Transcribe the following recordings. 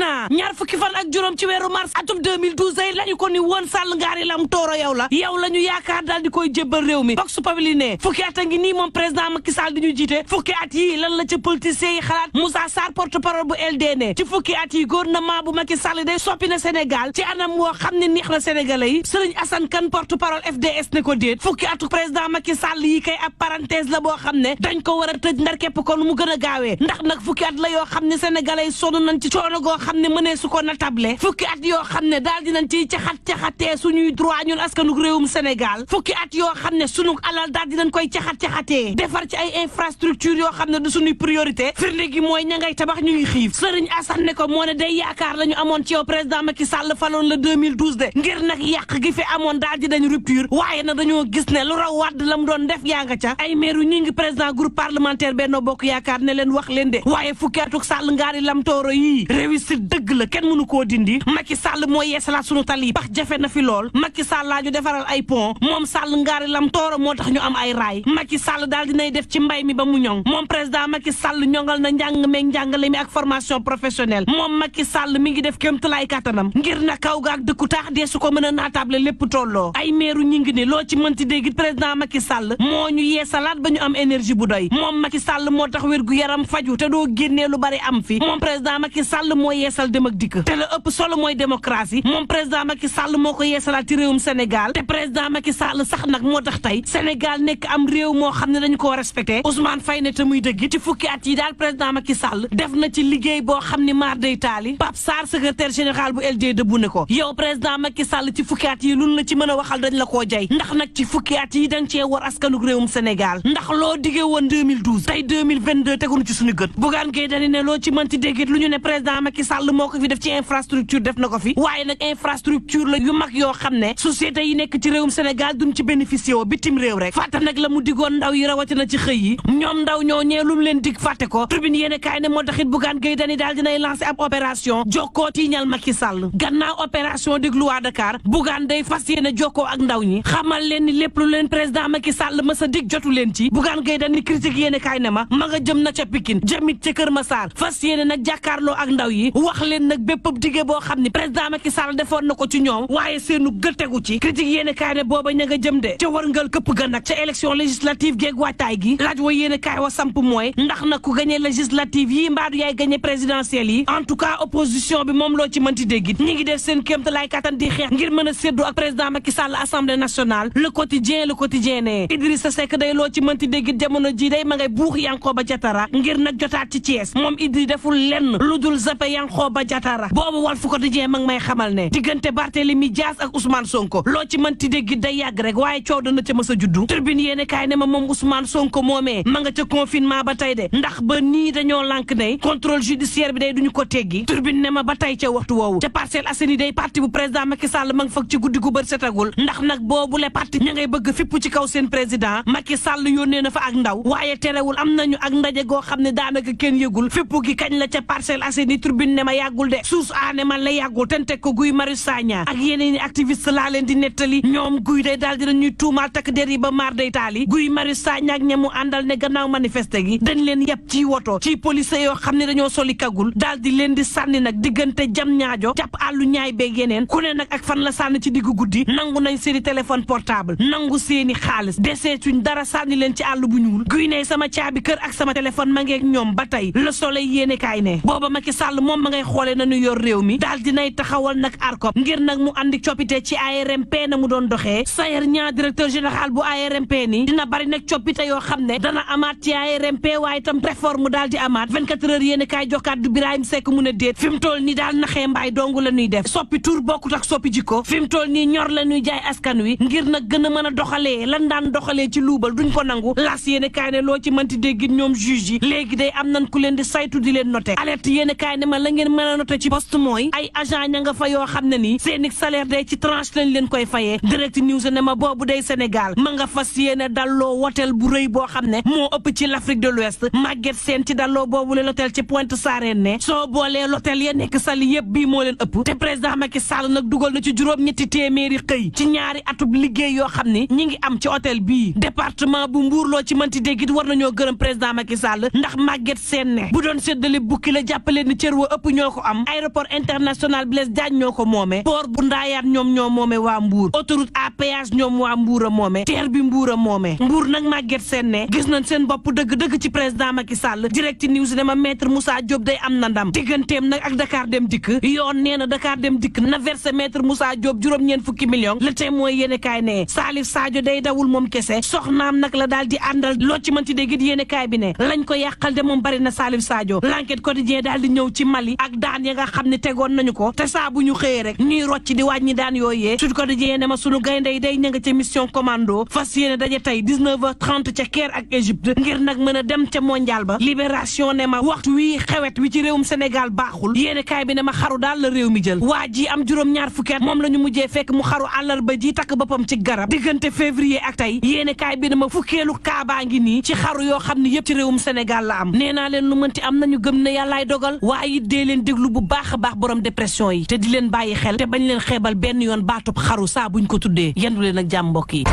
Sénat ñaar fukki fan ak juróom ci weeru mars atum 2012 lañu ko ni woon Sall ngaari lam tooro yow la ñu yaakaar daal di koy jébbal réew mi Vox Populi ne fukki at a ngi nii moom président Macky Sall di ñu jiite fukki at yi lan la ca politiciens yi xalaat Moussa Sarr porte-parole bu LD ne ci fukki at yi gouvernement bu Macky Sall day soppi na Sénégal ci anam woo xam ne neex na Sénégalais yi Serigne Assane Kane porte-parole FDS ne ko déet fukki atu président Macky Sall yi kay ab parenthèse la boo xam ne dañ ko war a tëj ndar képp ko nu mu gën a gaawee ndax nag fukki at la yoo xam ne Sénégalais yi sonn nañ ci coono goo xam ne mënee su ko natable fukki at yoo xam ne daal dinañ ci caxatee suñuy droit ñun askanug réewum Sénégal fukki at yoo xam ne sunu alal daal dinañ koy caxatee defar ci ay infrastructure yoo xam ne du suñuy priorité firnde gi mooy ña ngay tabax ñu ngi xiif Serigne Assane ne ko moo ne day yaakaar la ñu amoon ci yow président Macky Sall faloon la 2012 de ngir nag yàq gi fi amoon daal di dañ rupture waaye nag dañoo gis ne lu raw Wàdd la mu doon def yaa nga ca ay maire ñi ngi président groupe parlementaire Benno Bokk Yaakaar ne leen wax leen de waaye fukki atuk Sall ngaari lam tooro yii réussite dëgg la kenn mënu koo dindi Macky Sall mooy yeesalaat sunu tali bax jafe na fi lool Macky Sall laa ñu defaral ay pont moom Sall ngaari lam tooro moo tax ñu am ay raay Macky Sall daal dinay def ci mbay mi ba mu ñoŋ moom président Macky Sall ñoŋal na njàng meeg njàngale mi ak formation professionnelle moom Macky Sall mi ngi def kéemtalaay kattanam ngir na kaw gaak dëkku taax dee su ko mën a naatable lépp tolloo ay meeru ñi ngi ne loo ci mënti dégg président Macky Sall moo ñu yeesalaat ba ñu am énergie bu doy moom Macky Sall moo tax wér gu yaram faju te doo génnee lu bari am fi moom président Macky Sall moo yeesal dem ak dikk te la ëpp solo mooy démocratie moom président Macky Sall moo ko yeesalaat ci réewum Sénégal te président Macky Sall sax nag moo tax tey Sénégal nekk am réew moo xam ne dañu koo respecté Ousmane Faye ne te muy dëgg ci fukki at yi daal président Macky Sall def na ci liggéey boo xam ne maar day taali Pape Sarr secrétaire général bu LD dëbbu ne ko yow président Macky Sall ci fukki at yi luñ la ci mën a waxal dañ la koo jay ndax nag ci fukki at yi dañ cee war askanug réewum Sénégal ndax loo diggee woon 2012 tey 2022 tegunu ci suñu gët Bougane Gueye Dany ne loo ci mënti déggit lu ñu ne président Macky Sall moo ko fi def ci infrastructure def na ko fi waaye nag infrastructure la yu mag yoo xam ne société yi nekk ci réewum Sénégal duñ ci bénéficié woo bitim réew rek fàtte nag la mu diggoon ndaw yi rawatina ci xëy yi ñoom ndaw ñoo ñee lu mu leen dig fàtte ko tribune yéene kaay ne moo taxit Bougane Gueye Dany daal dinay lancé ab opération jokkoo tiiñal Macky Sall gannaaw opération déglu waa Dakar Bougane day fas yéene jokkoo ak ndaw ñi xamal leen ni lépp lu leen président Macky Sall ma sa dig jotu leen ci Bougane Gueye Dany critique yéene kaay ne ma nga jëm na ca Pikine jëmit ca Kër Massar fas yéene nag jàkkaarloo ak ndaw yi wax leen nag bépp dige boo xam ni président Macky Sall defoon na ko ci ñoom waaye seenu gëttegu ci critique yéene kaay ne booba ña nga jëm de ca warngal këpp ga nag ca élection législative geeg waajtaay gi laaj wa yéene kaay wa samp mooy ndax nag ku gagné législative yi mbaadu yaay gagné présidentielle yi en tout cas opposition bi moom loo ci mënti déggit ñi ngi def seen kéemtalaay kattan di xeex ngir mën a séddoo ak président Macky Sall assemblée nationale le quotidien ne Idrissa Seck day loo ci mënti déggit jamono ji day ma ngay buux Yankhoba Diattara ngir nag jotaat ci Thiès moom Idri deful lenn lu dul zappe Yankhoba Diattara boobu Walf Quotidien ma ngi may xamal ne diggante Barthélémy Dias ak Ousmane Sonko loo ci mënti déggit day yàgg rek waaye coow dana ca mës a juddu Tribune yéene kaay ne ma moom Ousmane Sonko moomee ma nga ca confinement ba tey de ndax ba nii dañoo lànk ne contrôle judiciaire bi day duñu ko teggi Tribune ne ma ba tey ca waxtu woowu ca Parcelles Assainies day parti bu président Macky Sall ma nga fag ci guddi gu bër setagul ndax nag boobu le parti ña ngay bëgg fipp ci kaw seen président Macky Sall yónnee na fa ak ndaw waaye terewul am nañu ak ndaje goo xam ne daanaka kenn yëgul fippu gi kañ la ca Parcelles Assainies Tribune ne ma yàggul de suus aane man la yàggul ten teg ko Guy Marius Sagna ak yeneen i activiste laa leen di nettali ñoom guy day daal dina ñuy tuumaal takk der yi ba maar day taali Guy Marius Sagna ak ñamu àndal ne gannaaw manifester gi dañ leen yàpp ci woto ci police yoo xam ne dañoo soli kagul daal di leen di sànni nag diggante jam ñaajo jàpp àllu ñaay beeg yeneen ku ne nag ak fan la sànni ci diggu guddi nangu nañ seeni téléphone portable nangu seeni xaalis deseetuñ dara sànni leen ci àll bu ñuul guy ne sama caabi kër ak sama téléphone ma ngeeg ñoom ba tey Le Soleil yéene kaay ne booba Macky Sall moom ma ngay xoolee nañu yor réew mi daal dinay taxawal nag ARCOP ngir nag mu andi coppite ci ARMP na mu doon doxee Sayer Niang directeur général bu ARMP ni dina bari nag coppite yoo xam ne dana amaat ci ARMP waaye itam réforme daal di amaat 24 heures yéene kaay jokkaat du Birahim Seck mu ne déet fi mu toll nii daal naxee mbaay dong la ñuy def soppi tur bokkut ak soppi jikko fi mu toll nii ñor la ñuy jaay askan wi ngir nag gën a mën a doxalee lan daan doxalee ci luubal duñ ko nangu las yéene kaay ne loo ci mënti déggit ñoom juge yi léegi day am nañ ku leen di saytu di leen noté alerte yéene kaay ne ma la ngeen mën a noté ci poste mooy ay agent ña nga fa yoo xam ne nii seeni salaire day ci tranche lañ leen koy fayee direct news ne ma boobu day Sénégal ma nga fas yéene dalloo hôtel bu rëy boo xam ne moo ëpp ci l'Afrique de l'Ouest Maguette Sène ci dalloo boobu leen hôtel ci Pointe Sarène ne soo boolee l'hôtel ya nekk Saly yëpp bii moo leen ëpp te président Macky Sall nag dugal na ci juróom-ñetti téeméeri xëy ci ñaari atub liggéey yoo xam ne ñi ngi am ci hôtel bii département bu Mbour loo ci mënti déggit war nañoo gërëm président Macky Sall ndax Maguette Sène ne bu doon séddale bukki la jàppale ni cër wa ëpp ñoo ko am aéroport international Blaise Diagne ñoo ko moome port bu Ndayane ñoom ñoo moome waa Mbour autoroute à péage ñoom waa Mbour a moome terre bi Mbour a moome Mbour nag Maguette Sène ne gis nañ seen bopp dëgg-dëgg ci président Macky Sall Direct News ne ma maître Moussa Diop day am na ndam digganteem nag ak Dakar Dem Dikk yoon nee na Dakar Dem Dikk na versé maître Moussa Diop juróom-ñeent fukki millions le temps mooy yéene kaay ne Salif Sadio day dawul moom kese soxnaam nag la daal di àndal loo ci mën ci dégg yéene kaay bi ne lañ ko yàqal de moom bari na Salif Sadio l'enquête quotidien daal di ñëw ci Mali ak daan ya nga xam ne tegoon nañu ko te saa bu ñu xëyee rek ñuy rocc di wàññi daan yooyee Sud Quotidien ne ma sunu gaynde yi day ña nga ca mission commando fas yéene daje tey 19h30 ca Caire ak Égypte ngir nag mën a dem ca mondial ba Libération ne ma waxtu wi xewet wi ci réewum Sénégal baaxul yéene kaay bi ne ma xaru daal la réew mi jël waa ji am juróom-ñaar fukki at moom la ñu mujjee fekk mu xaru àllarba ji takk boppam ci garab diggante février ak tey yéene kaay bi ne ma fukkeelu kaabaa ngi nii ci xaru yoo xam ne yëpp ci réewum Sénégal la am nee naa leen lu mënti am nañu gëm ne yàllaay dogal waaye it dee leen déglu bu baax a baax borom dépression yi te di leen bàyyi xel te bañ leen xeebal benn yoon baatub xaru saa buñ ko tuddee yendu leen ak jàmm mbokk yi.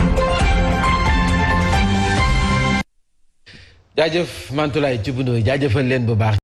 jaajëf Mantoulaye Thioub Ndoye jaajëfal leen bu baax.